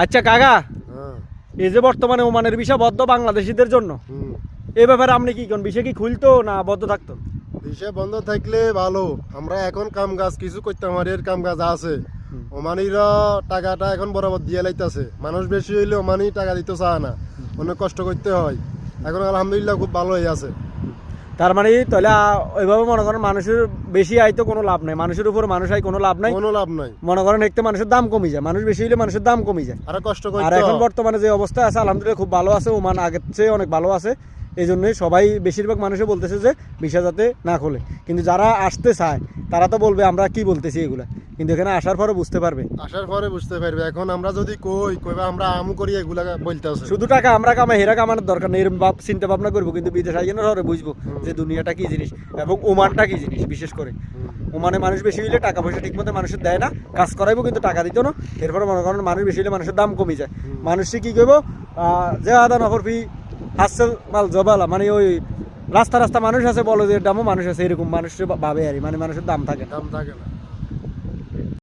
আচ্ছা কাকা, হ্যাঁ। এই যে বর্তমানে ওমানের ভিসা বদ্ধ বাংলাদেশিদের জন্য, এই ব্যাপারে আপনি কি কোন বিষয় কি খুলতো না বদ্ধ থাকতো? ভিসা বন্ধ থাকলে ভালো। আমরা এখন কাম কাজ কিছু করতে আমার এর কাম কাজ আছে। ওমানিরা টাকাটা এখন বরাবর দিয়ে লাইতেছে। মানুষ বেশি হইলে ওমানি টাকা দিতে চায় না, অনেক কষ্ট করতে হয়। এখন আলহামদুলিল্লাহ খুব ভালো হয়ে আছে। তার মানে তাহলে ওইভাবে মনে করেন মানুষের বেশি আয় তো কোনো লাভ নাই, মানুষের উপর মানুষ আয় কোনো লাভ নাই, কোনো লাভ নাই। মনে করেন একটু মানুষের দাম কমে যায়, মানুষ বেশি হইলে মানুষের দাম কমে যায়। আর কষ্ট আর করতে এখন হয়। বর্তমানে যে অবস্থা আছে আলহামদুলিল্লাহ খুব ভালো আছে, ওমান আগের চেয়ে অনেক ভালো আছে। এই জন্যই সবাই বেশিরভাগ মানুষে বলতেছে যে ভিসা যাতে না খোলে, কিন্তু যারা আসতে চায় তারা তো বলবে আমরা কি বলতেছি এগুলা, কিন্তু এখানে আসার পরে বুঝতে পারবে। আসার পরে বুঝতে পারবে। এখন আমরা যদি কইবা আমরা আমু করি এগুলা বলতে আছে। শুধু টাকা আমরা কামাই, হেরা কামানোর দরকার নেই, এরকম চিন্তা ভাবনা করবো, কিন্তু বিদেশ আইয়ে না ধরে বুঝবো যে দুনিয়াটা কি জিনিস এবং ওমানটা কি জিনিস। বিশেষ করে ওমানে মানুষ বেশি হইলে টাকা পয়সা ঠিক মতো মানুষের দেয় না, কাজ করাইবো কিন্তু টাকা দিত না। এরপরে মনে করেন মানুষ বেশি হলে মানুষের দাম কমে যায়। মানুষে কি করবো, যে আদা নফর ফি হাসেল মাল জবালা, মানে ওই রাস্তা রাস্তা মানুষ আছে বলো যে দামও মানুষ আছে, এরকম মানুষের ভাবে আর মানে মানুষের দাম থাকে না। দাম থাকে না।